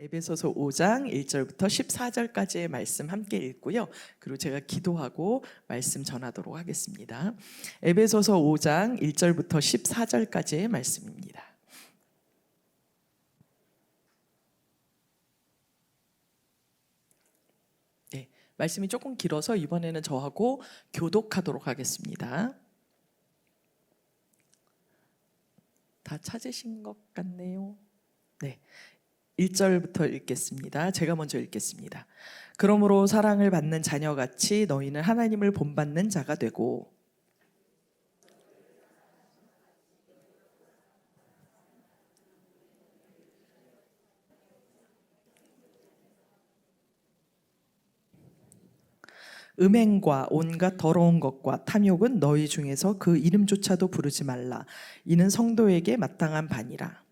에베소서 5장 1절부터 14절까지의 말씀 함께 읽고요. 그리고 제가 기도하고 말씀 전하도록 하겠습니다. 에베소서 5장 1절부터 14절까지의 말씀입니다. 네, 말씀이 조금 길어서 이번에는 저하고 교독하도록 하겠습니다. 다 찾으신 것 같네요. 네. 1절부터 읽겠습니다. 제가 먼저 읽겠습니다. 그러므로 사랑을 받는 자녀같이 너희는 하나님을 본받는 자가 되고 음행과 온갖 더러운 것과 탐욕은 너희 중에서 그 이름조차도 부르지 말라. 이는 성도에게 마땅한 바니라.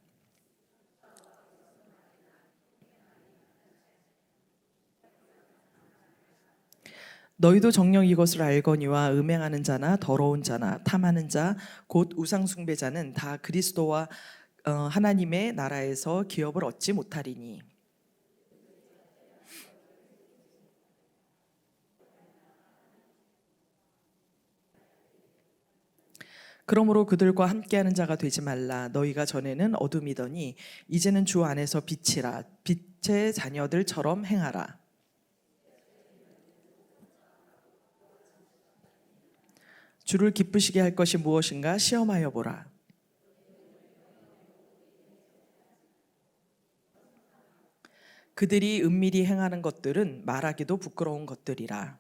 너희도 정녕 이것을 알거니와 음행하는 자나 더러운 자나 탐하는 자 곧 우상 숭배자는 다 그리스도와 하나님의 나라에서 기업을 얻지 못하리니 그러므로 그들과 함께하는 자가 되지 말라. 너희가 전에는 어둠이더니 이제는 주 안에서 빛이라. 빛의 자녀들처럼 행하라. 주를 기쁘시게 할 것이 무엇인가 시험하여 보라. 그들이 은밀히 행하는 것들은 말하기도 부끄러운 것들이라.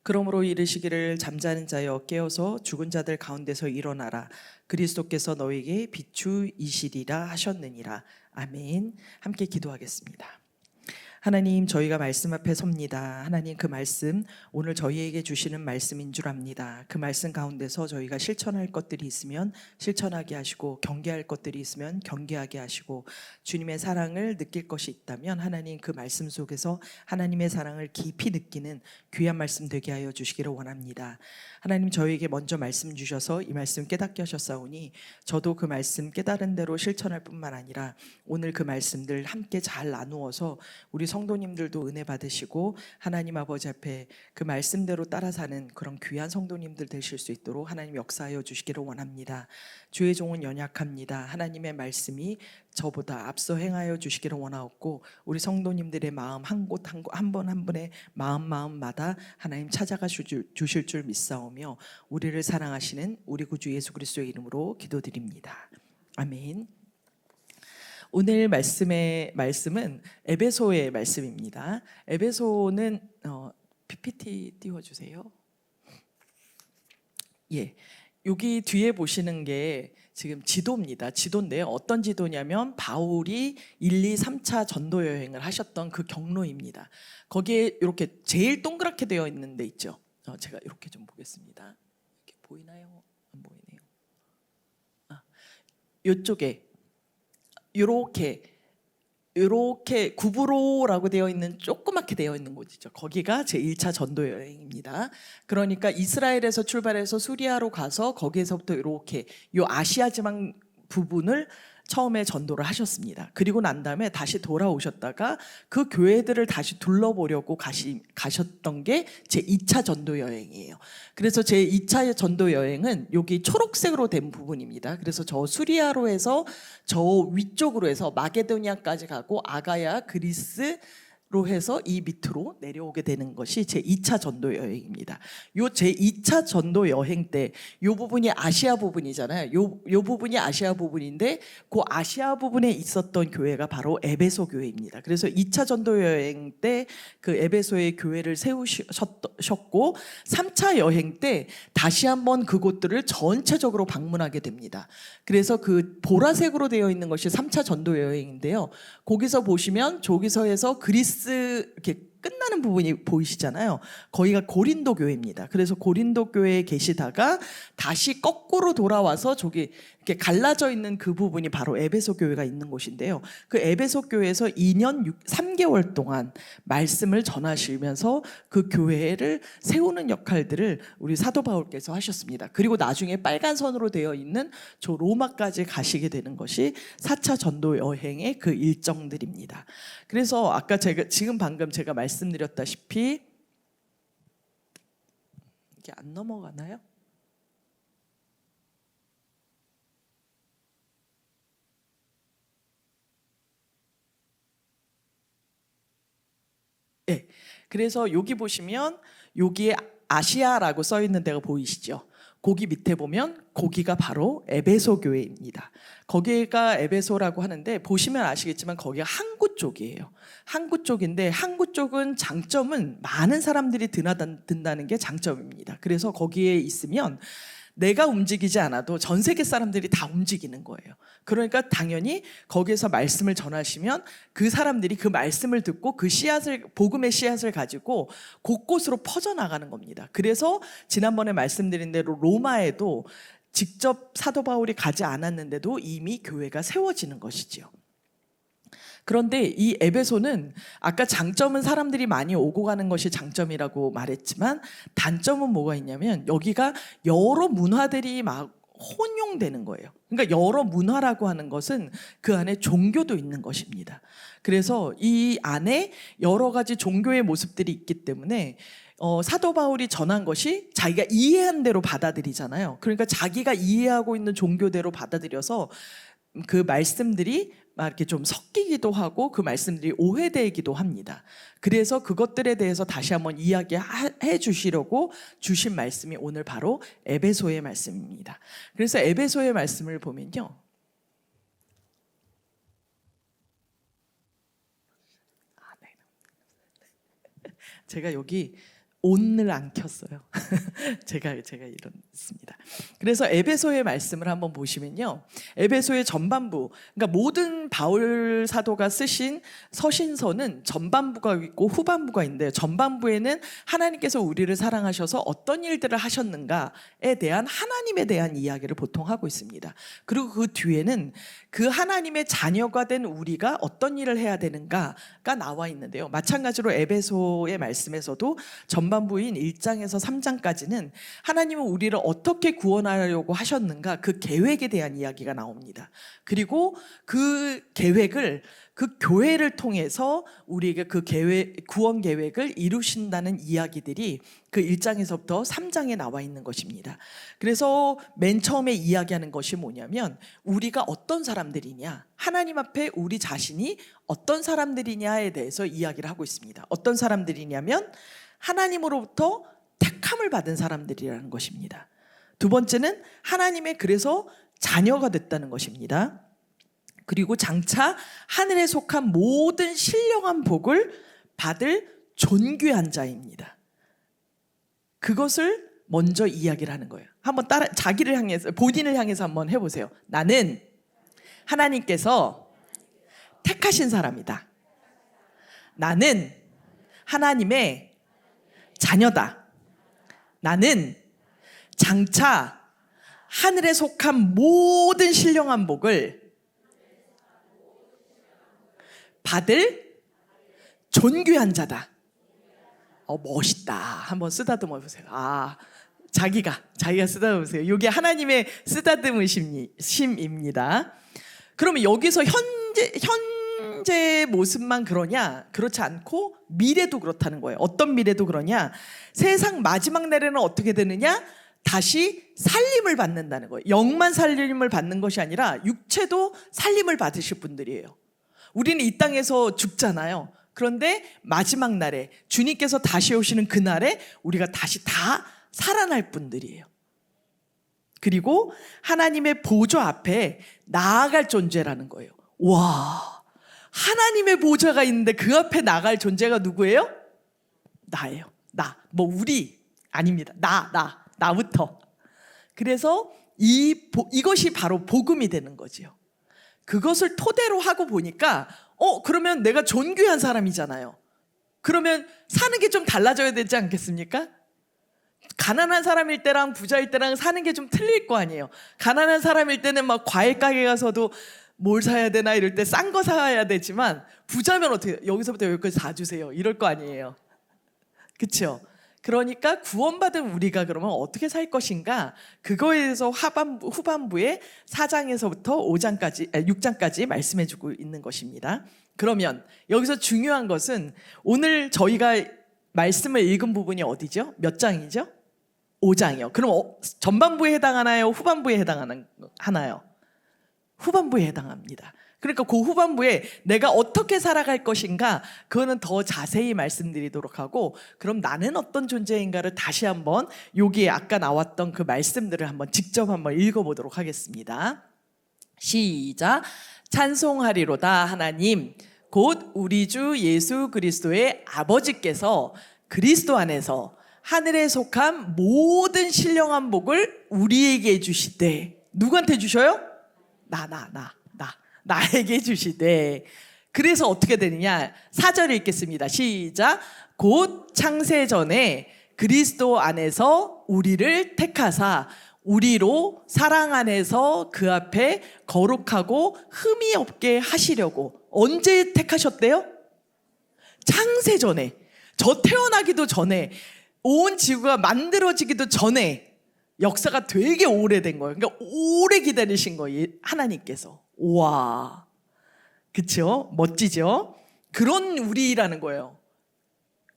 그러므로 이르시기를 잠자는 자여 깨어서 죽은 자들 가운데서 일어나라. 그리스도께서 너에게 비추이시리라 하셨느니라. 아멘. 함께 기도하겠습니다. 하나님, 저희가 말씀 앞에 섭니다. 하나님, 그 말씀 오늘 저희에게 주시는 말씀인 줄 압니다. 그 말씀 가운데서 저희가 실천할 것들이 있으면 실천하게 하시고 경계할 것들이 있으면 경계하게 하시고 주님의 사랑을 느낄 것이 있다면 하나님 그 말씀 속에서 하나님의 사랑을 깊이 느끼는 귀한 말씀 되게 하여 주시기를 원합니다. 하나님, 저희에게 먼저 말씀 주셔서 이 말씀 깨닫게 하셨사오니 저도 그 말씀 깨달은 대로 실천할 뿐만 아니라 오늘 그 말씀들 함께 잘 나누어서 우리 성도님들도 은혜 받으시고 하나님 아버지 앞에 그 말씀대로 따라 사는 그런 귀한 성도님들 되실 수 있도록 하나님 역사하여 주시기를 원합니다. 주의 종은 연약합니다. 하나님의 말씀이 저보다 앞서 행하여 주시기를 원하옵고 우리 성도님들의 마음 한 곳 한 번 한 분의 마음마다 하나님 찾아가 주실 줄 믿사오며 우리를 사랑하시는 우리 구주 예수 그리스도의 이름으로 기도드립니다. 아멘. 오늘 말씀은 에베소의 말씀입니다. 에베소는 PPT 띄워주세요. 예, 여기 뒤에 보시는 게 지금 지도입니다. 지도인데요. 어떤 지도냐면 바울이 1, 2, 3차 전도 여행을 하셨던 그 경로입니다. 거기에 이렇게 제일 동그랗게 되어 있는 데 있죠. 제가 이렇게 좀 보겠습니다. 이렇게 보이나요? 안 보이네요. 이쪽에 이렇게 구브로라고 되어 있는 조그맣게 되어 있는 곳이죠. 거기가 제1차 전도 여행입니다. 그러니까 이스라엘에서 출발해서 수리아로 가서 거기에서부터 이렇게 이 아시아 지방 부분을 처음에 전도를 하셨습니다. 그리고 난 다음에 다시 돌아오셨다가 그 교회들을 다시 둘러보려고 가셨던 게 제2차 전도 여행이에요. 그래서 제2차 전도 여행은 여기 초록색으로 된 부분입니다. 그래서 저 수리아로 해서 저 위쪽으로 해서 마게도니아까지 가고 아가야, 그리스로 해서 이 밑으로 내려오게 되는 것이 제2차 전도 여행입니다. 요 제2차 전도 여행 때 요 부분이 아시아 부분이잖아요. 요 부분이 아시아 부분인데 그 아시아 부분에 있었던 교회가 바로 에베소 교회입니다. 그래서 2차 전도 여행 때 그 에베소의 교회를 세우셨고 3차 여행 때 다시 한번 그곳들을 전체적으로 방문하게 됩니다. 그래서 그 보라색으로 되어 있는 것이 3차 전도 여행인데요. 거기서 보시면 저기서 해서 그리스 이렇게 끝나는 부분이 보이시잖아요. 거기가 고린도 교회입니다. 그래서 고린도 교회에 계시다가 다시 거꾸로 돌아와서 저기 이렇게 갈라져 있는 그 부분이 바로 에베소 교회가 있는 곳인데요. 그 에베소 교회에서 2년 3개월 동안 말씀을 전하시면서 그 교회를 세우는 역할들을 우리 사도 바울께서 하셨습니다. 그리고 나중에 빨간 선으로 되어 있는 저 로마까지 가시게 되는 것이 4차 전도 여행의 그 일정들입니다. 그래서 아까 지금 방금 제가 말씀드렸다시피 이게 안 넘어가나요? 네. 그래서 여기 보시면 여기에 아시아라고 써 있는 데가 보이시죠? 거기 밑에 보면 거기가 바로 에베소 교회입니다. 거기가 에베소라고 하는데 보시면 아시겠지만 거기가 항구 쪽이에요. 항구 쪽인데 항구 쪽은 장점은 많은 사람들이 드나든다는 게 장점입니다. 그래서 거기에 있으면 내가 움직이지 않아도 전 세계 사람들이 다 움직이는 거예요. 그러니까 당연히 거기에서 말씀을 전하시면 그 사람들이 그 말씀을 듣고 그 씨앗을, 복음의 씨앗을 가지고 곳곳으로 퍼져나가는 겁니다. 그래서 지난번에 말씀드린 대로 로마에도 직접 사도 바울이 가지 않았는데도 이미 교회가 세워지는 것이지요. 그런데 이 에베소는 아까 장점은 사람들이 많이 오고 가는 것이 장점이라고 말했지만 단점은 뭐가 있냐면 여기가 여러 문화들이 막 혼용되는 거예요. 그러니까 여러 문화라고 하는 것은 그 안에 종교도 있는 것입니다. 그래서 이 안에 여러 가지 종교의 모습들이 있기 때문에 사도 바울이 전한 것이 자기가 이해한 대로 받아들이잖아요. 그러니까 자기가 이해하고 있는 종교대로 받아들여서 그 말씀들이 막 이렇게 좀 섞이기도 하고 그 말씀들이 오해되기도 합니다. 그래서 그것들에 대해서 다시 한번 이야기해 주시려고 주신 말씀이 오늘 바로 에베소의 말씀입니다. 그래서 에베소의 말씀을 보면요. 제가 여기 온을 안 켰어요. 제가 이렇습니다. 그래서 에베소의 말씀을 한번 보시면요. 에베소의 전반부, 그러니까 모든 바울 사도가 쓰신 서신서는 전반부가 있고 후반부가 있는데 전반부에는 하나님께서 우리를 사랑하셔서 어떤 일들을 하셨는가에 대한 하나님에 대한 이야기를 보통 하고 있습니다. 그리고 그 뒤에는 그 하나님의 자녀가 된 우리가 어떤 일을 해야 되는가가 나와 있는데요. 마찬가지로 에베소의 말씀에서도 전반부인 1장에서 3장까지는 하나님은 우리를 어떻게 구원하려고 하셨는가 그 계획에 대한 이야기가 나옵니다. 그리고 그 계획을 그 교회를 통해서 우리에게 그 구원 계획을 이루신다는 이야기들이 그 1장에서부터 3장에 나와 있는 것입니다. 그래서 맨 처음에 이야기하는 것이 뭐냐면 우리가 어떤 사람들이냐, 하나님 앞에 우리 자신이 어떤 사람들이냐에 대해서 이야기를 하고 있습니다. 어떤 사람들이냐면 하나님으로부터 택함을 받은 사람들이라는 것입니다. 두 번째는 하나님의 그래서 자녀가 됐다는 것입니다. 그리고 장차 하늘에 속한 모든 신령한 복을 받을 존귀한 자입니다. 그것을 먼저 이야기를 하는 거예요. 한번 자기를 향해서, 본인을 향해서 한번 해보세요. 나는 하나님께서 택하신 사람이다. 나는 하나님의 자녀다. 나는 장차 하늘에 속한 모든 신령한 복을 받을 존귀한 자다. 멋있다. 한번 쓰다듬어 보세요. 자기가 쓰다듬어 보세요. 이게 하나님의 쓰다듬으심입니다. 그러면 여기서 현재 모습만 그러냐? 그렇지 않고 미래도 그렇다는 거예요. 어떤 미래도 그러냐? 세상 마지막 날에는 어떻게 되느냐? 다시 살림을 받는다는 거예요. 영만 살림을 받는 것이 아니라 육체도 살림을 받으실 분들이에요. 우리는 이 땅에서 죽잖아요. 그런데 마지막 날에 주님께서 다시 오시는 그날에 우리가 다시 다 살아날 분들이에요. 그리고 하나님의 보좌 앞에 나아갈 존재라는 거예요. 와, 하나님의 보좌가 있는데 그 앞에 나갈 존재가 누구예요? 나예요. 우리 아닙니다. 나부터. 그래서 이것이 바로 복음이 되는 거지요. 그것을 토대로 하고 보니까 그러면 내가 존귀한 사람이잖아요. 그러면 사는 게 좀 달라져야 되지 않겠습니까? 가난한 사람일 때랑 부자일 때랑 사는 게 좀 틀릴 거 아니에요. 가난한 사람일 때는 막 과일 가게 가서도 뭘 사야 되나 이럴 때 싼 거 사야 되지만, 부자면 어떻게 여기서부터 여기까지 다 주세요 이럴 거 아니에요. 그렇죠? 그러니까 구원받은 우리가 그러면 어떻게 살 것인가, 그거에 대해서 후반부에 4장에서부터 6장까지 말씀해 주고 있는 것입니다. 그러면 여기서 중요한 것은 오늘 저희가 말씀을 읽은 부분이 어디죠? 몇 장이죠? 5장이요. 그럼 전반부에 해당하나요? 후반부에 해당하나요? 후반부에 해당합니다. 그러니까 그 후반부에 내가 어떻게 살아갈 것인가, 그거는 더 자세히 말씀드리도록 하고, 그럼 나는 어떤 존재인가를 다시 한번 여기에 아까 나왔던 그 말씀들을 한번 직접 한번 읽어보도록 하겠습니다. 시작. 찬송하리로다 하나님 곧 우리 주 예수 그리스도의 아버지께서 그리스도 안에서 하늘에 속한 모든 신령한 복을 우리에게 주시되. 누구한테 주셔요? 나에게 주시되. 그래서 어떻게 되느냐, 4절을 읽겠습니다. 시작. 곧 창세 전에 그리스도 안에서 우리를 택하사 우리로 사랑 안에서 그 앞에 거룩하고 흠이 없게 하시려고. 언제 택하셨대요? 창세 전에, 저 태어나기도 전에, 온 지구가 만들어지기도 전에, 역사가 되게 오래된 거예요. 그러니까 오래 기다리신 거예요, 하나님께서. 우와, 그쵸? 멋지죠? 그런 우리라는 거예요.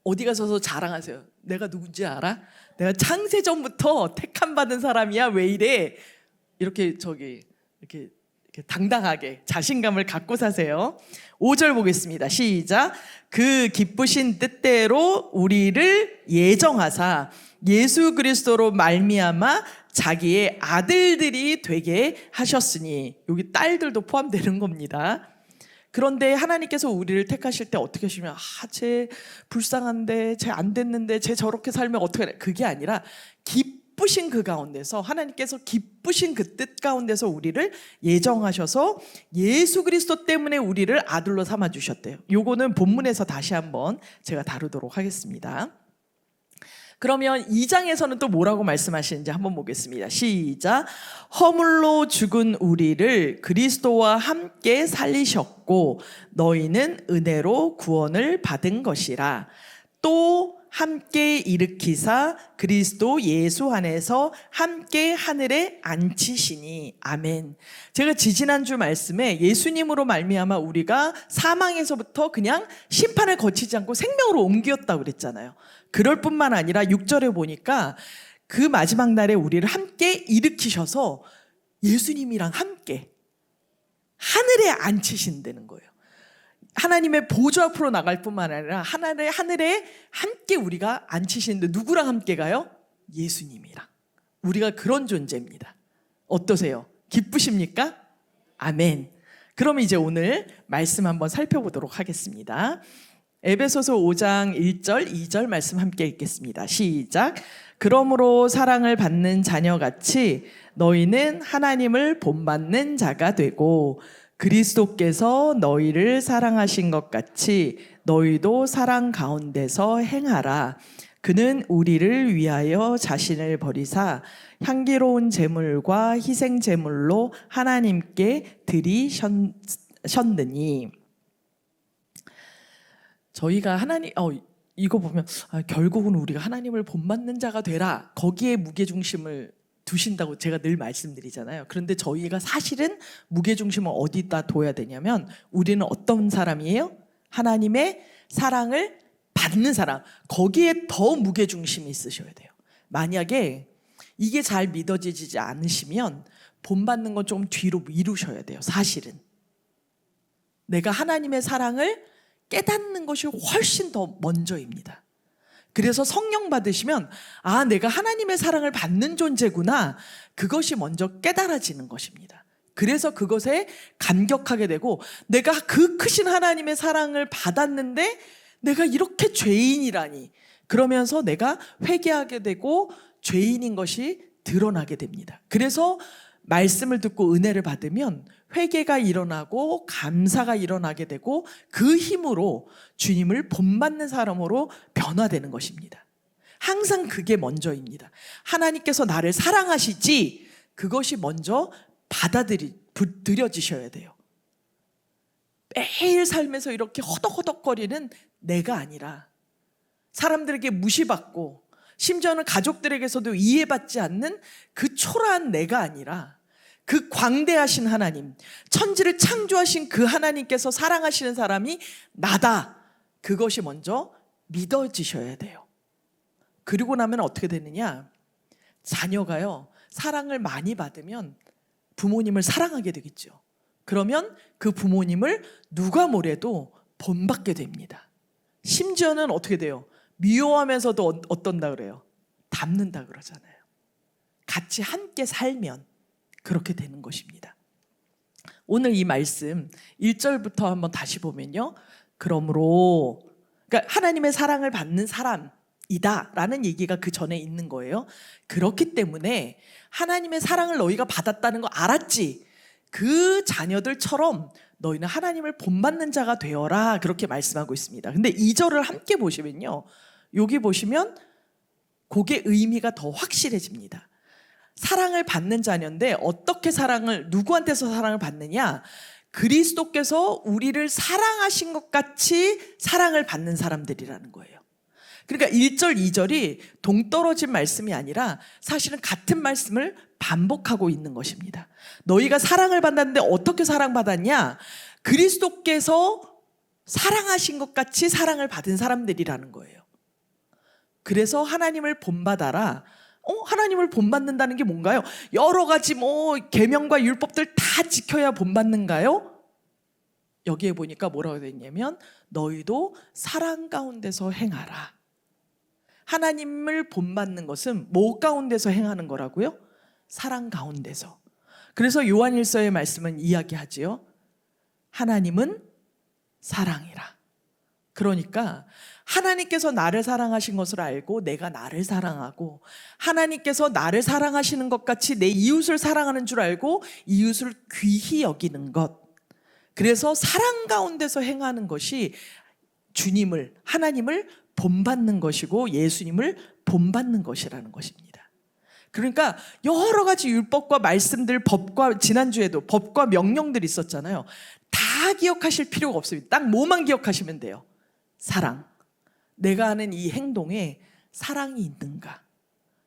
어디 가서서 자랑하세요. 내가 누군지 알아? 내가 창세전부터 택함 받은 사람이야. 왜 이래? 이렇게 당당하게 자신감을 갖고 사세요. 5절 보겠습니다. 시작. 그 기쁘신 뜻대로 우리를 예정하사 예수 그리스도로 말미암아 자기의 아들들이 되게 하셨으니. 여기 딸들도 포함되는 겁니다. 그런데 하나님께서 우리를 택하실 때 어떻게 하시면, 쟤 불쌍한데, 쟤 안 됐는데, 쟤 저렇게 살면 어떻게 해? 그게 아니라 기쁘신 그 가운데서, 하나님께서 기쁘신 그 뜻 가운데서 우리를 예정하셔서 예수 그리스도 때문에 우리를 아들로 삼아 주셨대요. 요거는 본문에서 다시 한번 제가 다루도록 하겠습니다. 그러면 2장에서는 또 뭐라고 말씀하시는지 한번 보겠습니다. 시작. 허물로 죽은 우리를 그리스도와 함께 살리셨고 너희는 은혜로 구원을 받은 것이라. 또 함께 일으키사 그리스도 예수 안에서 함께 하늘에 앉히시니. 아멘. 제가 지지난주 말씀에 예수님으로 말미암아 우리가 사망에서부터 그냥 심판을 거치지 않고 생명으로 옮겼다고 그랬잖아요. 그럴 뿐만 아니라 6절에 보니까 그 마지막 날에 우리를 함께 일으키셔서 예수님이랑 함께 하늘에 앉히신다는 거예요. 하나님의 보좌 앞으로 나갈 뿐만 아니라 하늘에 함께 우리가 앉히시는데, 누구랑 함께 가요? 예수님이랑. 우리가 그런 존재입니다. 어떠세요? 기쁘십니까? 아멘. 그럼 이제 오늘 말씀 한번 살펴보도록 하겠습니다. 에베소서 5장 1절 2절 말씀 함께 읽겠습니다. 시작. 그러므로 사랑을 받는 자녀같이 너희는 하나님을 본받는 자가 되고 그리스도께서 너희를 사랑하신 것 같이 너희도 사랑 가운데서 행하라. 그는 우리를 위하여 자신을 버리사 향기로운 제물과 희생 제물로 하나님께 드리셨느니. 저희가 이거 보면 결국은 우리가 하나님을 본받는 자가 되라, 거기에 무게중심을 두신다고 제가 늘 말씀드리잖아요. 그런데 저희가 사실은 무게중심을 어디다 둬야 되냐면, 우리는 어떤 사람이에요? 하나님의 사랑을 받는 사람, 거기에 더 무게중심이 있으셔야 돼요. 만약에 이게 잘 믿어지지 않으시면 본받는 건 좀 뒤로 미루셔야 돼요. 사실은 내가 하나님의 사랑을 깨닫는 것이 훨씬 더 먼저입니다. 그래서 성령 받으시면 내가 하나님의 사랑을 받는 존재구나, 그것이 먼저 깨달아지는 것입니다. 그래서 그것에 감격하게 되고, 내가 그 크신 하나님의 사랑을 받았는데 내가 이렇게 죄인이라니, 그러면서 내가 회개하게 되고 죄인인 것이 드러나게 됩니다. 그래서 말씀을 듣고 은혜를 받으면 회개가 일어나고 감사가 일어나게 되고 그 힘으로 주님을 본받는 사람으로 변화되는 것입니다. 항상 그게 먼저입니다. 하나님께서 나를 사랑하시지, 그것이 먼저 받아들여지셔야 돼요. 매일 살면서 이렇게 허덕허덕거리는 내가 아니라, 사람들에게 무시받고 심지어는 가족들에게서도 이해받지 않는 그 초라한 내가 아니라, 그 광대하신 하나님, 천지를 창조하신 그 하나님께서 사랑하시는 사람이 나다, 그것이 먼저 믿어지셔야 돼요. 그리고 나면 어떻게 되느냐, 자녀가요, 사랑을 많이 받으면 부모님을 사랑하게 되겠죠. 그러면 그 부모님을 누가 뭐래도 본받게 됩니다. 심지어는 어떻게 돼요? 미워하면서도 어떤다 그래요? 닮는다 그러잖아요. 같이 함께 살면 그렇게 되는 것입니다. 오늘 이 말씀 1절부터 한번 다시 보면요, 그러므로, 그러니까 하나님의 사랑을 받는 사람이다 라는 얘기가 그 전에 있는 거예요. 그렇기 때문에 하나님의 사랑을 너희가 받았다는 거 알았지? 그 자녀들처럼 너희는 하나님을 본받는 자가 되어라, 그렇게 말씀하고 있습니다. 근데 2절을 함께 보시면요, 여기 보시면 그게 의미가 더 확실해집니다. 사랑을 받는 자녀인데 어떻게 누구한테서 사랑을 받느냐? 그리스도께서 우리를 사랑하신 것 같이 사랑을 받는 사람들이라는 거예요. 그러니까 1절, 2절이 동떨어진 말씀이 아니라 사실은 같은 말씀을 반복하고 있는 것입니다. 너희가 사랑을 받았는데 어떻게 사랑받았냐? 그리스도께서 사랑하신 것 같이 사랑을 받은 사람들이라는 거예요. 그래서 하나님을 본받아라. 하나님을 본받는다는 게 뭔가요? 여러 가지 계명과 율법들 다 지켜야 본받는가요? 여기에 보니까 뭐라고 되어 있냐면, 너희도 사랑 가운데서 행하라. 하나님을 본받는 것은 뭐 가운데서 행하는 거라고요? 사랑 가운데서. 그래서 요한일서의 말씀은 이야기하지요. 하나님은 사랑이라. 그러니까 하나님께서 나를 사랑하신 것을 알고 내가 나를 사랑하고, 하나님께서 나를 사랑하시는 것 같이 내 이웃을 사랑하는 줄 알고 이웃을 귀히 여기는 것, 그래서 사랑 가운데서 행하는 것이 하나님을 본받는 것이고 예수님을 본받는 것이라는 것입니다. 그러니까 여러 가지 율법과 말씀들, 법과, 지난주에도 법과 명령들이 있었잖아요. 다 기억하실 필요가 없습니다. 딱 뭐만 기억하시면 돼요. 사랑. 내가 하는 이 행동에 사랑이 있는가?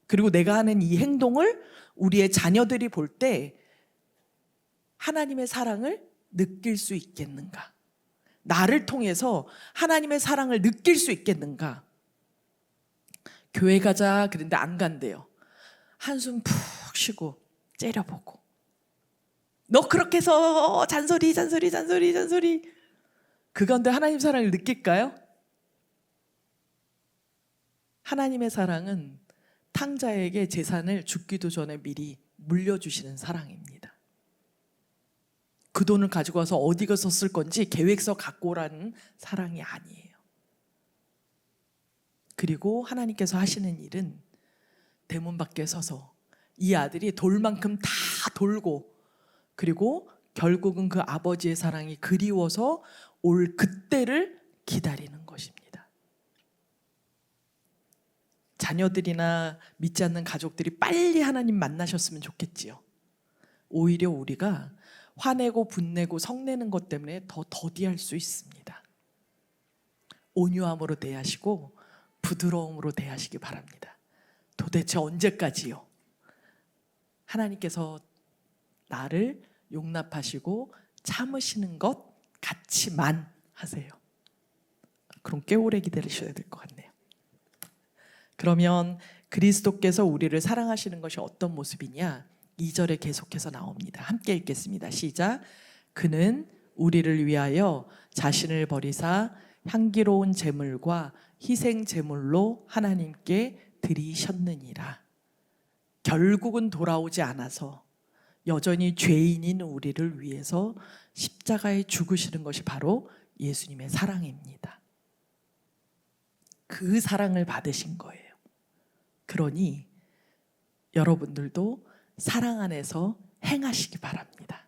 그리고 내가 하는 이 행동을 우리의 자녀들이 볼 때 하나님의 사랑을 느낄 수 있겠는가? 나를 통해서 하나님의 사랑을 느낄 수 있겠는가? 교회 가자 그런데 안 간대요. 한숨 푹 쉬고 째려보고, 너 그렇게 해서 잔소리 그 가운데 하나님 사랑을 느낄까요? 하나님의 사랑은 탕자에게 재산을 죽기도 전에 미리 물려주시는 사랑입니다. 그 돈을 가지고 와서 어디가 썼을 건지 계획서 갖고 오라는 사랑이 아니에요. 그리고 하나님께서 하시는 일은 대문 밖에 서서 이 아들이 돌만큼 다 돌고, 그리고 결국은 그 아버지의 사랑이 그리워서 올 그때를 기다리는 것입니다. 자녀들이나 믿지 않는 가족들이 빨리 하나님 만나셨으면 좋겠지요. 오히려 우리가 화내고 분내고 성내는 것 때문에 더 더디할 수 있습니다. 온유함으로 대하시고 부드러움으로 대하시기 바랍니다. 도대체 언제까지요? 하나님께서 나를 용납하시고 참으시는 것 같이만 하세요. 그럼 꽤 오래 기다리셔야 될 것 같네요. 그러면 그리스도께서 우리를 사랑하시는 것이 어떤 모습이냐? 2절에 계속해서 나옵니다. 함께 읽겠습니다. 시작. 그는 우리를 위하여 자신을 버리사 향기로운 제물과 희생 제물로 하나님께 드리셨느니라. 결국은 돌아오지 않아서 여전히 죄인인 우리를 위해서 십자가에 죽으시는 것이 바로 예수님의 사랑입니다. 그 사랑을 받으신 거예요. 그러니 여러분들도 사랑 안에서 행하시기 바랍니다.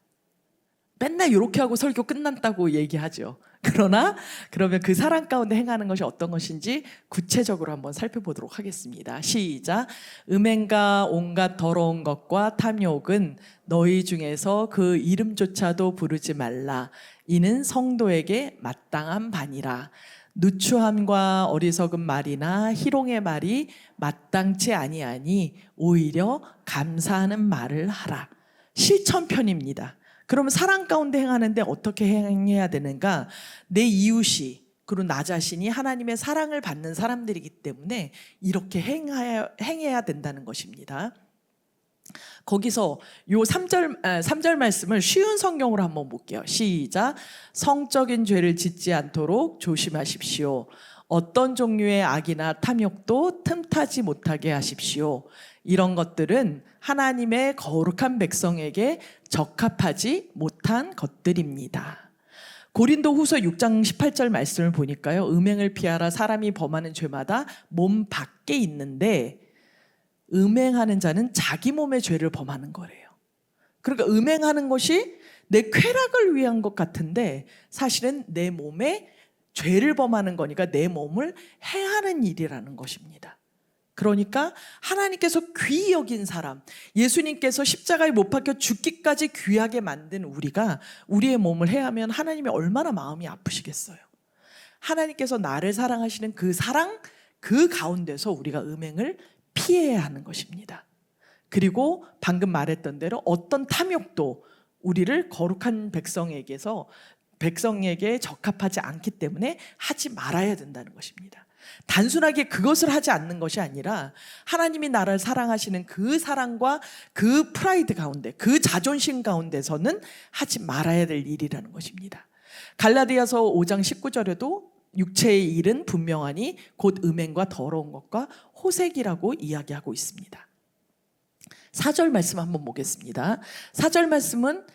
맨날 이렇게 하고 설교 끝난다고 얘기하죠. 그러나 그러면 그 사랑 가운데 행하는 것이 어떤 것인지 구체적으로 한번 살펴보도록 하겠습니다. 시작. 음행과 온갖 더러운 것과 탐욕은 너희 중에서 그 이름조차도 부르지 말라. 이는 성도에게 마땅한 바니라. 누추함과 어리석은 말이나 희롱의 말이 마땅치 아니하니 오히려 감사하는 말을 하라. 실천편입니다. 그러면 사랑 가운데 행하는데 어떻게 행해야 되는가? 내 이웃이 그리고 나 자신이 하나님의 사랑을 받는 사람들이기 때문에 이렇게 행해야 된다는 것입니다. 거기서 요 3절 말씀을 쉬운 성경으로 한번 볼게요. 시작. 성적인 죄를 짓지 않도록 조심하십시오. 어떤 종류의 악이나 탐욕도 틈타지 못하게 하십시오. 이런 것들은 하나님의 거룩한 백성에게 적합하지 못한 것들입니다. 고린도 후서 6장 18절 말씀을 보니까요. 음행을 피하라. 사람이 범하는 죄마다 몸 밖에 있는데 음행하는 자는 자기 몸의 죄를 범하는 거래요. 그러니까 음행하는 것이 내 쾌락을 위한 것 같은데 사실은 내 몸에 죄를 범하는 거니까 내 몸을 해하는 일이라는 것입니다. 그러니까 하나님께서 귀히 여긴 사람, 예수님께서 십자가에 못 박혀 죽기까지 귀하게 만든 우리가 우리의 몸을 해하면 하나님이 얼마나 마음이 아프시겠어요. 하나님께서 나를 사랑하시는 그 사랑, 그 가운데서 우리가 음행을 피해야 하는 것입니다. 그리고 방금 말했던 대로 어떤 탐욕도 우리를 거룩한 백성에게 적합하지 않기 때문에 하지 말아야 된다는 것입니다. 단순하게 그것을 하지 않는 것이 아니라 하나님이 나를 사랑하시는 그 사랑과 그 프라이드 가운데, 그 자존심 가운데서는 하지 말아야 될 일이라는 것입니다. 갈라디아서 5장 19절에도 육체의 일은 분명하니 곧 음행과 더러운 것과 호색이라고 이야기하고 있습니다. 4절 말씀 한번 보겠습니다. 4절 말씀은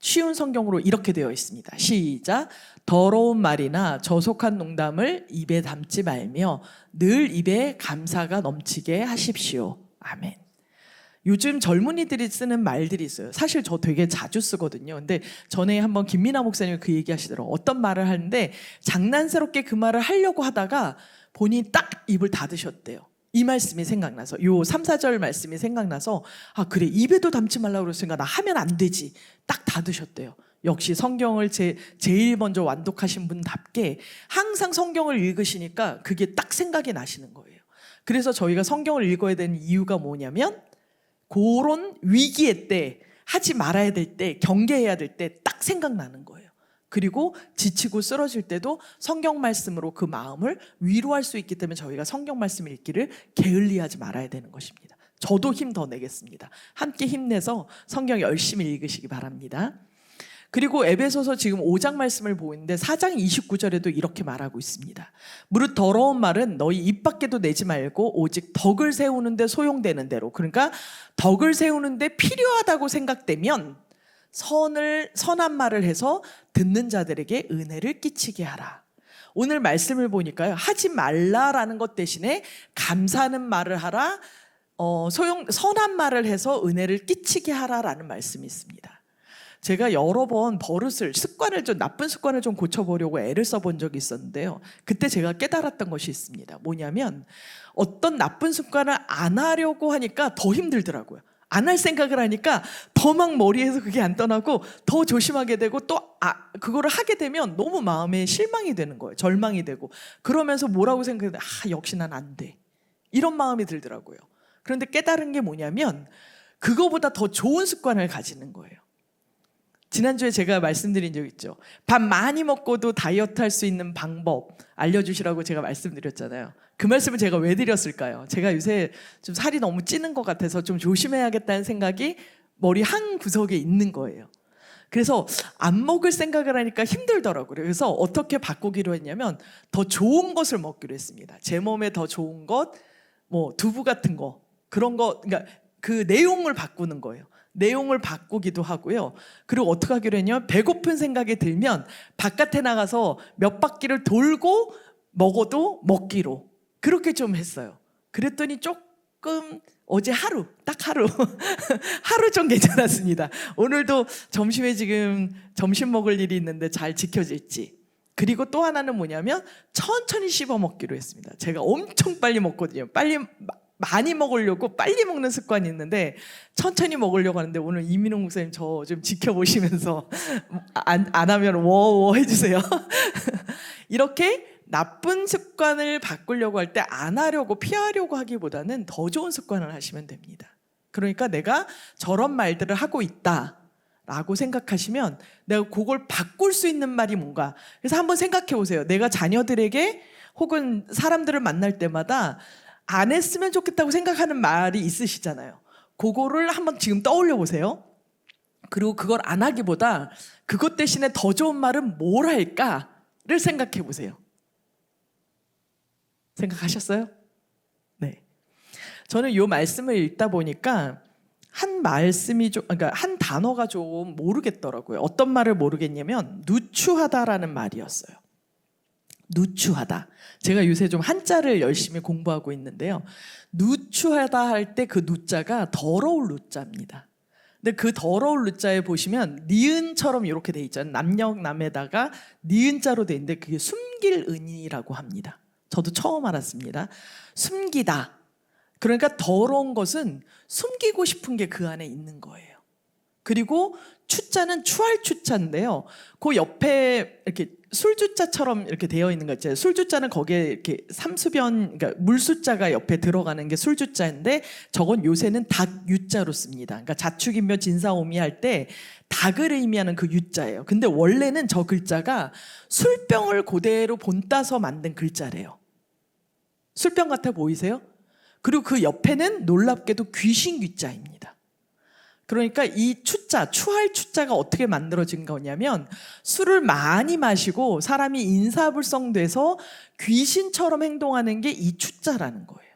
쉬운 성경으로 이렇게 되어 있습니다. 시작. 더러운 말이나 저속한 농담을 입에 담지 말며 늘 입에 감사가 넘치게 하십시오. 아멘. 요즘 젊은이들이 쓰는 말들이 있어요. 사실 저 되게 자주 쓰거든요. 근데 전에 한번 김민아 목사님이 그 얘기 하시더라고요. 어떤 말을 하는데 장난스럽게 그 말을 하려고 하다가 본인이 딱 입을 닫으셨대요. 이 말씀이 생각나서, 요 3, 4절 말씀이 생각나서 아 그래 입에도 담지 말라고 그랬으니까 나 하면 안 되지. 딱 닫으셨대요. 역시 성경을 제일 먼저 완독하신 분답게 항상 성경을 읽으시니까 그게 딱 생각이 나시는 거예요. 그래서 저희가 성경을 읽어야 되는 이유가 뭐냐면 그런 위기의 때, 하지 말아야 될 때, 경계해야 될 때 딱 생각나는 거예요. 그리고 지치고 쓰러질 때도 성경 말씀으로 그 마음을 위로할 수 있기 때문에 저희가 성경 말씀을 읽기를 게을리하지 말아야 되는 것입니다. 저도 힘 더 내겠습니다. 함께 힘내서 성경 열심히 읽으시기 바랍니다. 그리고 에베소서 지금 5장 말씀을 보는데 4장 29절에도 이렇게 말하고 있습니다. 무릇 더러운 말은 너희 입 밖에도 내지 말고 오직 덕을 세우는 데 소용되는 대로, 그러니까 덕을 세우는 데 필요하다고 생각되면 선한 말을 해서 듣는 자들에게 은혜를 끼치게 하라. 오늘 말씀을 보니까요, 하지 말라라는 것 대신에 감사하는 말을 하라, 선한 말을 해서 은혜를 끼치게 하라라는 말씀이 있습니다. 제가 여러 번 나쁜 습관을 좀 고쳐보려고 애를 써본 적이 있었는데요. 그때 제가 깨달았던 것이 있습니다. 뭐냐면 어떤 나쁜 습관을 안 하려고 하니까 더 힘들더라고요. 안 할 생각을 하니까 더 막 머리에서 그게 안 떠나고 더 조심하게 되고 또 그거를 하게 되면 너무 마음에 실망이 되는 거예요. 절망이 되고 그러면서 뭐라고 생각해도 역시 난 안 돼. 이런 마음이 들더라고요. 그런데 깨달은 게 뭐냐면 그거보다 더 좋은 습관을 가지는 거예요. 지난주에 제가 말씀드린 적 있죠. 밥 많이 먹고도 다이어트 할 수 있는 방법 알려주시라고 제가 말씀드렸잖아요. 그 말씀을 제가 왜 드렸을까요? 제가 요새 좀 살이 너무 찌는 것 같아서 좀 조심해야겠다는 생각이 머리 한 구석에 있는 거예요. 그래서 안 먹을 생각을 하니까 힘들더라고요. 그래서 어떻게 바꾸기로 했냐면 더 좋은 것을 먹기로 했습니다. 제 몸에 더 좋은 것, 뭐 두부 같은 거, 그런 거, 그러니까 그 내용을 바꾸는 거예요. 내용을 바꾸기도 하고요. 그리고 어떻게 하기로 했냐면 배고픈 생각이 들면 바깥에 나가서 몇 바퀴를 돌고 먹어도 먹기로 그렇게 좀 했어요. 그랬더니 조금 어제 하루, 딱 하루 하루 좀 괜찮았습니다. 오늘도 점심에 지금 점심 먹을 일이 있는데 잘 지켜질지. 그리고 또 하나는 뭐냐면 천천히 씹어 먹기로 했습니다. 제가 엄청 빨리 먹거든요. 많이 먹으려고 빨리 먹는 습관이 있는데 천천히 먹으려고 하는데 오늘 이민호 목사님 저 좀 지켜보시면서 안 하면 워워 해주세요. 이렇게 나쁜 습관을 바꾸려고 할 때 안 하려고 피하려고 하기보다는 더 좋은 습관을 하시면 됩니다. 그러니까 내가 저런 말들을 하고 있다라고 생각하시면 내가 그걸 바꿀 수 있는 말이 뭔가. 그래서 한번 생각해 보세요. 내가 자녀들에게 혹은 사람들을 만날 때마다 안 했으면 좋겠다고 생각하는 말이 있으시잖아요. 그거를 한번 지금 떠올려 보세요. 그리고 그걸 안 하기보다 그것 대신에 더 좋은 말은 뭘 할까를 생각해 보세요. 생각하셨어요? 네. 저는 이 말씀을 읽다 보니까 한 말씀이 그러니까 한 단어가 좀 모르겠더라고요. 어떤 말을 모르겠냐면 누추하다라는 말이었어요. 누추하다. 제가 요새 좀 한자를 열심히 공부하고 있는데요. 누추하다 할 때 그 누자가 더러울 누자입니다. 근데 그 더러울 누자에 보시면 니은처럼 이렇게 돼 있잖아요. 남역남에다가 니은자로 돼 있는데 그게 숨길 은이라고 합니다. 저도 처음 알았습니다. 숨기다. 그러니까 더러운 것은 숨기고 싶은 게 그 안에 있는 거예요. 그리고 추자는 추할 추자인데요. 그 옆에 이렇게 술주자처럼 이렇게 되어 있는 거 있잖아요. 술주자는 거기에 이렇게 삼수변, 그러니까 물수자가 옆에 들어가는 게 술주자인데 저건 요새는 닭유자로 씁니다. 그러니까 자축인묘 진사오미 할 때 닭을 의미하는 그 유자예요. 근데 원래는 저 글자가 술병을 그대로 본따서 만든 글자래요. 술병 같아 보이세요? 그리고 그 옆에는 놀랍게도 귀신 귀자입니다. 그러니까 이 추자, 추할 추자가 어떻게 만들어진 거냐면 술을 많이 마시고 사람이 인사불성돼서 귀신처럼 행동하는 게 이 추자라는 거예요.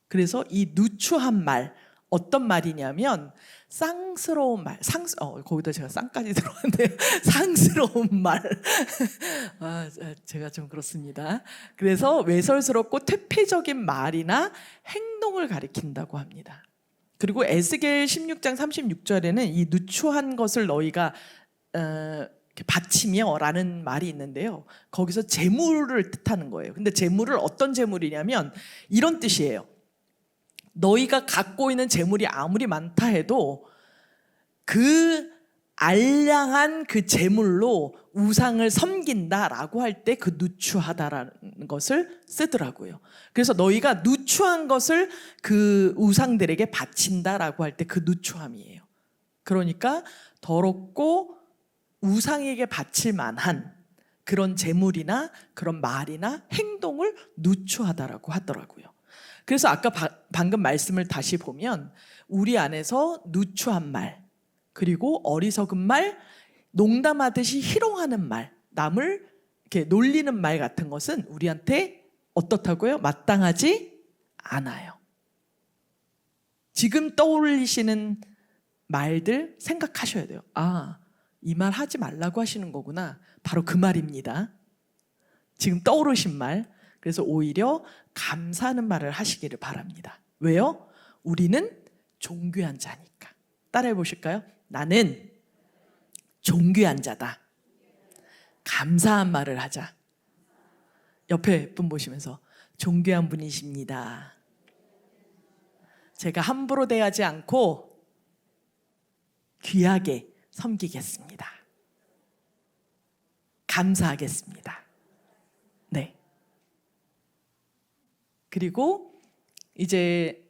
그래서 이 누추한 말, 어떤 말이냐면 쌍스러운 말, 거기다 제가 쌍까지 들어왔네요. 상스러운 말. 제가 좀 그렇습니다. 그래서 외설스럽고 퇴폐적인 말이나 행동을 가리킨다고 합니다. 그리고 에스겔 16장 36절에는 이 누추한 것을 너희가 바치며 라는 말이 있는데요. 거기서 재물을 뜻하는 거예요. 근데 재물을 어떤 재물이냐면 이런 뜻이에요. 너희가 갖고 있는 재물이 아무리 많다 해도 그 알량한 그 재물로 우상을 섬긴다라고 할 때 그 누추하다라는 것을 쓰더라고요. 그래서 너희가 누추한 것을 그 우상들에게 바친다라고 할 때 그 누추함이에요. 그러니까 더럽고 우상에게 바칠 만한 그런 재물이나 그런 말이나 행동을 누추하다라고 하더라고요. 그래서 아까 방금 말씀을 다시 보면 우리 안에서 누추한 말, 그리고 어리석은 말, 농담하듯이 희롱하는 말, 남을 이렇게 놀리는 말 같은 것은 우리한테 어떻다고요? 마땅하지 않아요. 지금 떠올리시는 말들 생각하셔야 돼요. 이 말 하지 말라고 하시는 거구나. 바로 그 말입니다. 지금 떠오르신 말. 그래서 오히려 감사하는 말을 하시기를 바랍니다. 왜요? 우리는 존귀한 자니까. 따라해 보실까요? 나는 존귀한 자다. 감사한 말을 하자. 옆에 분 보시면서 존귀한 분이십니다. 제가 함부로 대하지 않고 귀하게 섬기겠습니다. 감사하겠습니다. 네. 그리고 이제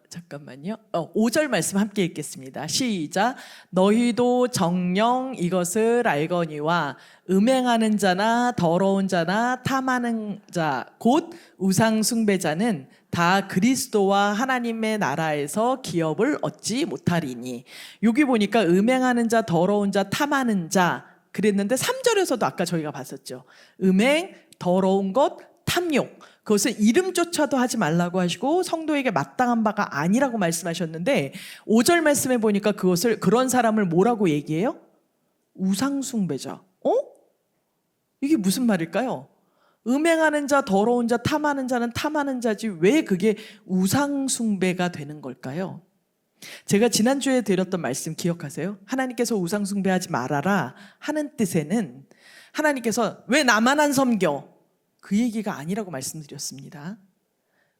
잠깐만요. 5절 말씀 함께 읽겠습니다. 시작. 너희도 정녕 이것을 알거니와 음행하는 자나 더러운 자나 탐하는 자 곧 우상 숭배자는 다 그리스도와 하나님의 나라에서 기업을 얻지 못하리니. 여기 보니까 음행하는 자, 더러운 자, 탐하는 자 그랬는데 3절에서도 아까 저희가 봤었죠. 음행, 더러운 것, 탐욕. 그것은 이름조차도 하지 말라고 하시고 성도에게 마땅한 바가 아니라고 말씀하셨는데 5절 말씀에 보니까 그런 사람을 뭐라고 얘기해요? 우상숭배자. 이게 무슨 말일까요? 음행하는 자, 더러운 자, 탐하는 자는 탐하는 자지 왜 그게 우상 숭배가 되는 걸까요? 제가 지난주에 드렸던 말씀 기억하세요? 하나님께서 우상 숭배하지 말아라 하는 뜻에는 하나님께서 왜 나만 안 섬겨? 그 얘기가 아니라고 말씀드렸습니다.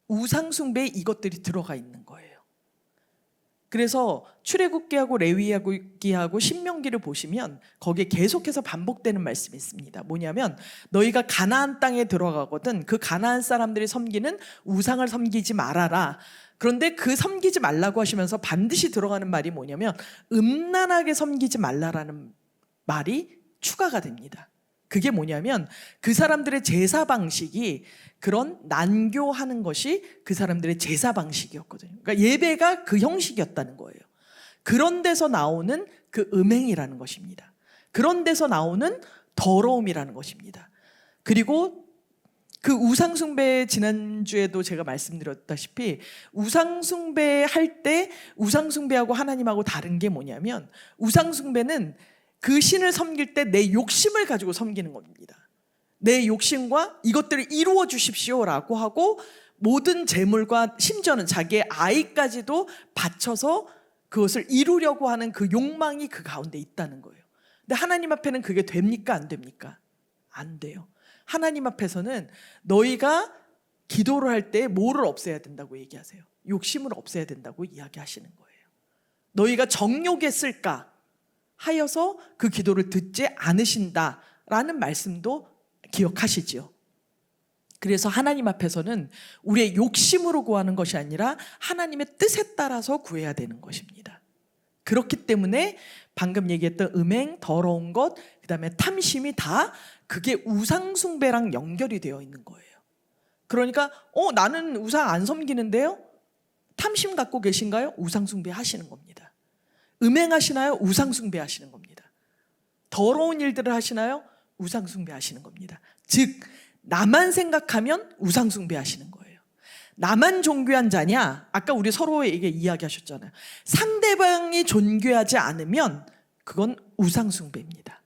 우상 숭배에 이것들이 들어가 있는 거예요. 그래서 출애굽기하고 레위기하고 신명기를 보시면 거기에 계속해서 반복되는 말씀이 있습니다. 뭐냐면 너희가 가나안 땅에 들어가거든 그 가나안 사람들이 섬기는 우상을 섬기지 말아라. 그런데 그 섬기지 말라고 하시면서 반드시 들어가는 말이 뭐냐면 음란하게 섬기지 말라라는 말이 추가가 됩니다. 그게 뭐냐면 그 사람들의 제사 방식이 그런 난교하는 것이 그 사람들의 제사 방식이었거든요. 그러니까 예배가 그 형식이었다는 거예요. 그런 데서 나오는 그 음행이라는 것입니다. 그런 데서 나오는 더러움이라는 것입니다. 그리고 그 우상숭배 지난주에도 제가 말씀드렸다시피 우상숭배 할 때 우상숭배하고 하나님하고 다른 게 뭐냐면 우상숭배는 그 신을 섬길 때 내 욕심을 가지고 섬기는 겁니다. 내 욕심과 이것들을 이루어 주십시오라고 하고 모든 재물과 심지어는 자기의 아이까지도 바쳐서 그것을 이루려고 하는 그 욕망이 그 가운데 있다는 거예요. 근데 하나님 앞에는 그게 됩니까? 안 됩니까? 안 돼요. 하나님 앞에서는 너희가 기도를 할 때 뭐를 없애야 된다고 얘기하세요? 욕심을 없애야 된다고 이야기하시는 거예요. 너희가 정욕했을까 하여서 그 기도를 듣지 않으신다라는 말씀도 기억하시지요. 그래서 하나님 앞에서는 우리의 욕심으로 구하는 것이 아니라 하나님의 뜻에 따라서 구해야 되는 것입니다. 그렇기 때문에 방금 얘기했던 음행, 더러운 것, 그 다음에 탐심이 다 그게 우상숭배랑 연결이 되어 있는 거예요. 그러니까 나는 우상 안 섬기는데요? 탐심 갖고 계신가요? 우상숭배 하시는 겁니다. 음행하시나요? 우상숭배 하시는 겁니다. 더러운 일들을 하시나요? 우상숭배 하시는 겁니다. 즉 나만 생각하면 우상숭배 하시는 거예요. 나만 존귀한 자냐? 아까 우리 서로에게 이야기하셨잖아요. 상대방이 존귀하지 않으면 그건 우상숭배입니다.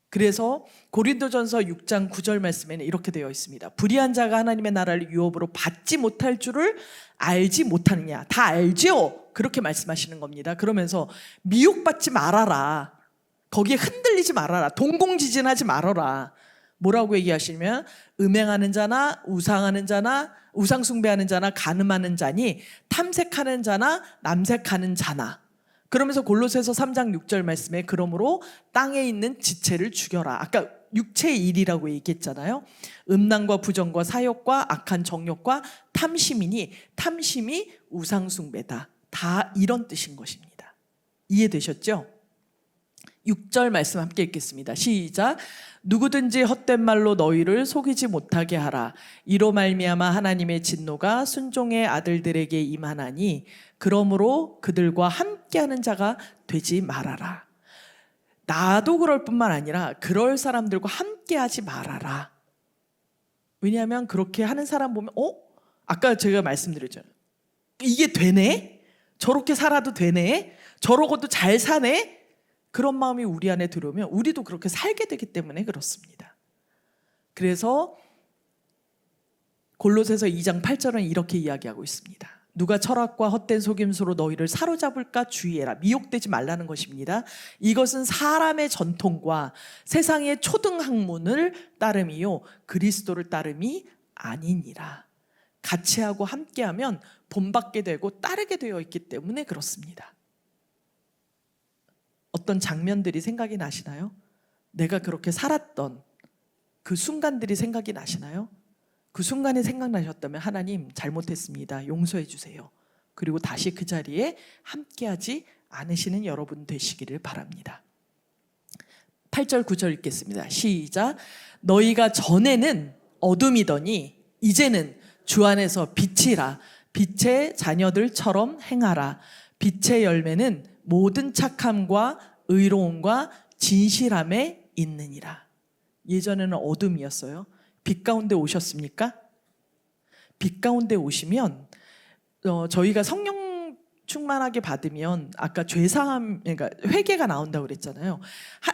그래서 고린도전서 6장 9절 말씀에는 이렇게 되어 있습니다. 불의한 자가 하나님의 나라를 유업으로 받지 못할 줄을 알지 못하느냐? 다 알죠? 그렇게 말씀하시는 겁니다. 그러면서 미혹받지 말아라. 거기에 흔들리지 말아라. 동공지진하지 말아라. 뭐라고 얘기하시면 음행하는 자나 우상하는 자나 우상숭배하는 자나 간음하는 자니 탐색하는 자나 남색하는 자나. 그러면서 골로새서 3장 6절 말씀에 그러므로 땅에 있는 지체를 죽여라. 아까 육체의 일이라고 얘기했잖아요. 음란과 부정과 사욕과 악한 정욕과 탐심이니 탐심이 우상숭배다. 다 이런 뜻인 것입니다. 이해되셨죠? 6절 말씀 함께 읽겠습니다. 시작. 누구든지 헛된 말로 너희를 속이지 못하게 하라. 이로 말미암아 하나님의 진노가 순종의 아들들에게 임하나니 그러므로 그들과 함께하는 자가 되지 말아라. 나도 그럴 뿐만 아니라 그럴 사람들과 함께하지 말아라. 왜냐하면 그렇게 하는 사람 보면 아까 제가 말씀드렸잖아요. 이게 되네? 저렇게 살아도 되네? 저러고도 잘 사네? 그런 마음이 우리 안에 들어오면 우리도 그렇게 살게 되기 때문에 그렇습니다. 그래서 골로새서 2장 8절은 이렇게 이야기하고 있습니다. 누가 철학과 헛된 속임수로 너희를 사로잡을까 주의해라. 미혹되지 말라는 것입니다. 이것은 사람의 전통과 세상의 초등학문을 따름이요 그리스도를 따름이 아니니라. 같이 하고 함께하면 본받게 되고 따르게 되어 있기 때문에 그렇습니다. 어떤 장면들이 생각이 나시나요? 내가 그렇게 살았던 그 순간들이 생각이 나시나요? 그 순간에 생각나셨다면 하나님 잘못했습니다. 용서해 주세요. 그리고 다시 그 자리에 함께하지 않으시는 여러분 되시기를 바랍니다. 8절 9절 읽겠습니다. 시작. 너희가 전에는 어둠이더니 이제는 주 안에서 빛이라. 빛의 자녀들처럼 행하라. 빛의 열매는 모든 착함과 의로움과 진실함에 있느니라. 예전에는 어둠이었어요. 빛 가운데 오셨습니까? 빛 가운데 오시면 저희가 성령 충만하게 받으면 아까 죄사함, 그러니까 회개가 나온다고 그랬잖아요.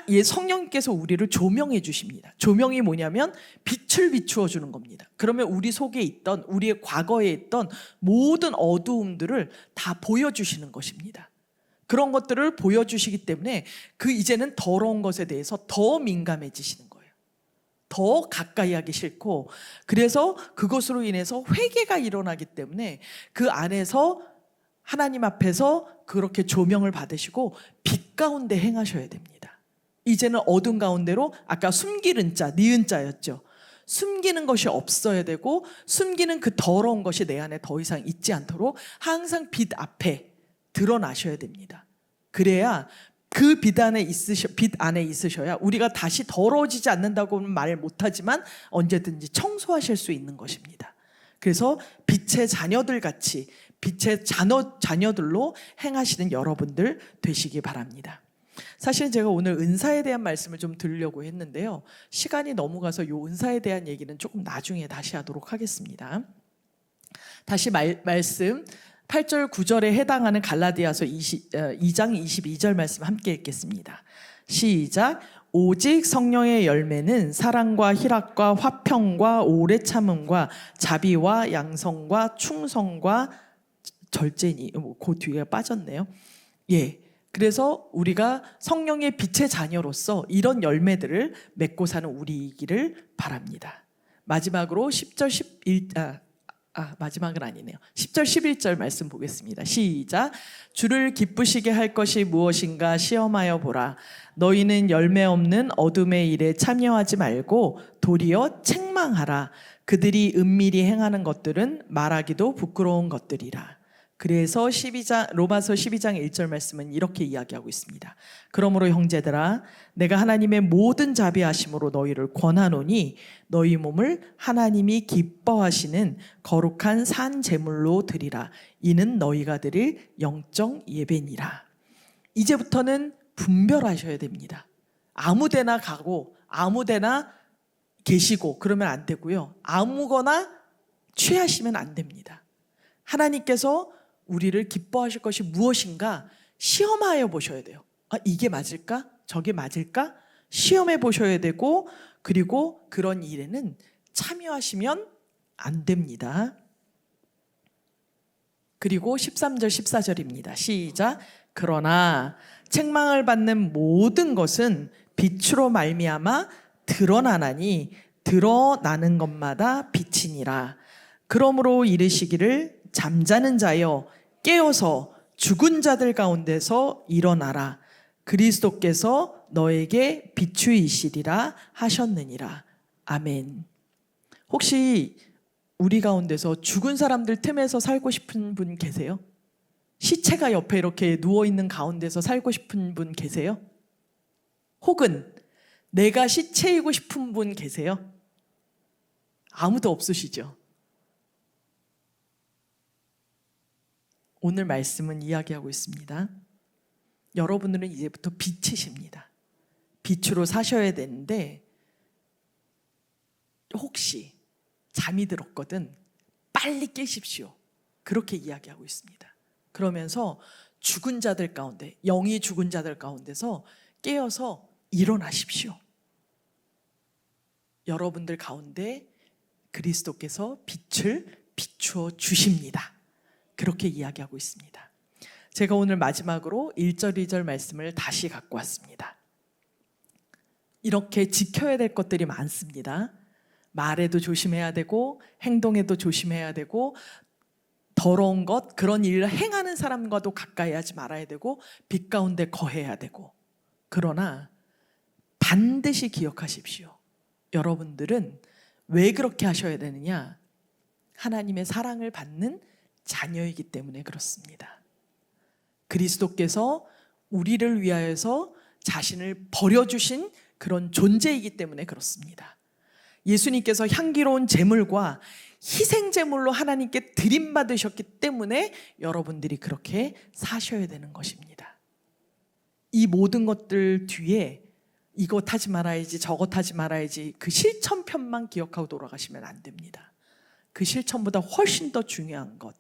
예, 성령께서 우리를 조명해 주십니다. 조명이 뭐냐면 빛을 비추어 주는 겁니다. 그러면 우리 속에 있던, 우리의 과거에 있던 모든 어두움들을 다 보여주시는 것입니다. 그런 것들을 보여주시기 때문에 이제는 더러운 것에 대해서 더 민감해지시는 거예요. 더 가까이 하기 싫고, 그래서 그것으로 인해서 회개가 일어나기 때문에 그 안에서 하나님 앞에서 그렇게 조명을 받으시고 빛 가운데 행하셔야 됩니다. 이제는 어둠 가운데로, 아까 숨기는 자, 니은 자였죠. 숨기는 것이 없어야 되고, 숨기는 그 더러운 것이 내 안에 더 이상 있지 않도록 항상 빛 앞에 드러나셔야 됩니다. 그래야 그 빛 안에 있으셔야 우리가 다시 더러워지지 않는다고는 말 못하지만 언제든지 청소하실 수 있는 것입니다. 그래서 빛의 자녀들 같이, 빛의 자녀들로 행하시는 여러분들 되시기 바랍니다. 사실 제가 오늘 은사에 대한 말씀을 좀 드리려고 했는데요, 시간이 넘어가서 이 은사에 대한 얘기는 조금 나중에 다시 하도록 하겠습니다. 다시 말씀 8절 9절에 해당하는 갈라디아서 2장 22절 말씀 함께 읽겠습니다. 시작. 오직 성령의 열매는 사랑과 희락과 화평과 오래 참음과 자비와 양성과 충성과 절제니, 그 뒤에 빠졌네요. 예. 그래서 우리가 성령의 빛의 자녀로서 이런 열매들을 맺고 사는 우리이기를 바랍니다. 마지막으로 10절 마지막은 아니네요. 10절 11절 말씀 보겠습니다. 시작. 주를 기쁘시게 할 것이 무엇인가 시험하여 보라. 너희는 열매 없는 어둠의 일에 참여하지 말고 도리어 책망하라. 그들이 은밀히 행하는 것들은 말하기도 부끄러운 것들이라. 그래서 로마서 12장 1절 말씀은 이렇게 이야기하고 있습니다. 그러므로 형제들아, 내가 하나님의 모든 자비하심으로 너희를 권하노니 너희 몸을 하나님이 기뻐하시는 거룩한 산 제물로 드리라. 이는 너희가 드릴 영적 예배니라. 이제부터는 분별하셔야 됩니다. 아무데나 가고 아무데나 계시고 그러면 안 되고요. 아무거나 취하시면 안 됩니다. 하나님께서 우리를 기뻐하실 것이 무엇인가 시험하여 보셔야 돼요. 이게 맞을까? 저게 맞을까? 시험해 보셔야 되고, 그리고 그런 일에는 참여하시면 안 됩니다. 그리고 13절 14절입니다. 시작. 그러나 책망을 받는 모든 것은 빛으로 말미암아 드러나나니 드러나는 것마다 빛이니라. 그러므로 이르시기를 잠자는 자여 깨어서 죽은 자들 가운데서 일어나라. 그리스도께서 너에게 비추이시리라 하셨느니라. 아멘. 혹시 우리 가운데서 죽은 사람들 틈에서 살고 싶은 분 계세요? 시체가 옆에 이렇게 누워있는 가운데서 살고 싶은 분 계세요? 혹은 내가 시체이고 싶은 분 계세요? 아무도 없으시죠? 오늘 말씀은 이야기하고 있습니다. 여러분들은 이제부터 빛이십니다. 빛으로 사셔야 되는데 혹시 잠이 들었거든 빨리 깨십시오. 그렇게 이야기하고 있습니다. 그러면서 죽은 자들 가운데, 영이 죽은 자들 가운데서 깨어서 일어나십시오. 여러분들 가운데 그리스도께서 빛을 비추어 주십니다. 그렇게 이야기하고 있습니다. 제가 오늘 마지막으로 1절 2절 말씀을 다시 갖고 왔습니다. 이렇게 지켜야 될 것들이 많습니다. 말에도 조심해야 되고 행동에도 조심해야 되고 더러운 것, 그런 일을 행하는 사람과도 가까이 하지 말아야 되고 빛 가운데 거해야 되고, 그러나 반드시 기억하십시오. 여러분들은 왜 그렇게 하셔야 되느냐? 하나님의 사랑을 받는 자녀이기 때문에 그렇습니다. 그리스도께서 우리를 위하여서 자신을 버려주신 그런 존재이기 때문에 그렇습니다. 예수님께서 향기로운 제물과 희생 제물로 하나님께 드림받으셨기 때문에 여러분들이 그렇게 사셔야 되는 것입니다. 이 모든 것들 뒤에 이것 하지 말아야지 저것 하지 말아야지 그 실천편만 기억하고 돌아가시면 안 됩니다. 그 실천보다 훨씬 더 중요한 것,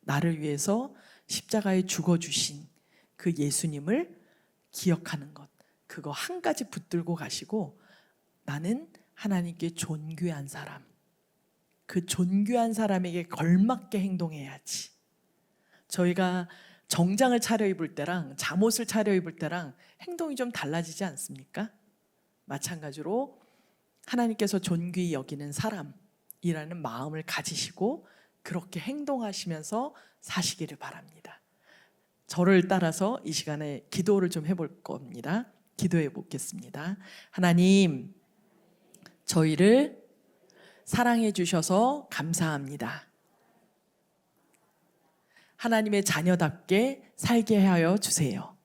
나를 위해서 십자가에 죽어주신 그 예수님을 기억하는 것, 그거 한 가지 붙들고 가시고 나는 하나님께 존귀한 사람, 그 존귀한 사람에게 걸맞게 행동해야지. 저희가 정장을 차려입을 때랑 잠옷을 차려입을 때랑 행동이 좀 달라지지 않습니까? 마찬가지로 하나님께서 존귀히 여기는 사람이라는 마음을 가지시고 그렇게 행동하시면서 사시기를 바랍니다. 저를 따라서 이 시간에 기도를 좀 해볼 겁니다. 기도해 보겠습니다. 하나님, 저희를 사랑해 주셔서 감사합니다. 하나님의 자녀답게 살게 하여 주세요.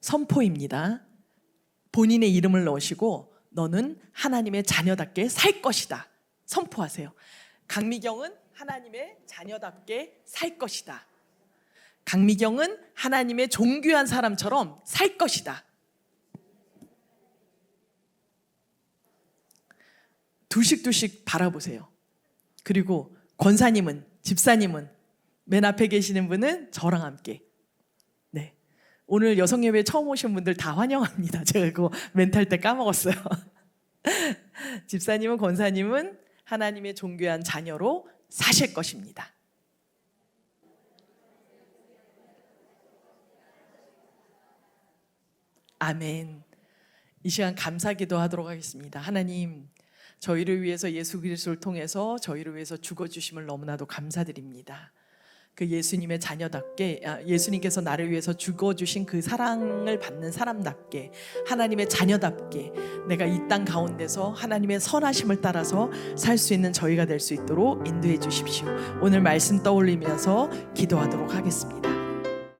선포입니다. 본인의 이름을 넣으시고 너는 하나님의 자녀답게 살 것이다. 선포하세요. 강미경은 하나님의 자녀답게 살 것이다. 강미경은 하나님의 존귀한 사람처럼 살 것이다. 두씩 바라보세요. 그리고 권사님은, 집사님은, 맨 앞에 계시는 분은 저랑 함께. 네, 오늘 여성예배 처음 오신 분들 다 환영합니다. 제가 그거 멘탈 때 까먹었어요. 집사님은, 권사님은 하나님의 존귀한 자녀로 사실 것입니다. 아멘. 이 시간 감사기도 하도록 하겠습니다. 하나님, 저희를 위해서 예수 그리스도를 통해서 저희를 위해서 죽어주심을 너무나도 감사드립니다. 그 예수님의 자녀답게, 예수님께서 나를 위해서 죽어주신 그 사랑을 받는 사람답게, 하나님의 자녀답게 내가 이 땅 가운데서 하나님의 선하심을 따라서 살 수 있는 저희가 될 수 있도록 인도해 주십시오. 오늘 말씀 떠올리면서 기도하도록 하겠습니다.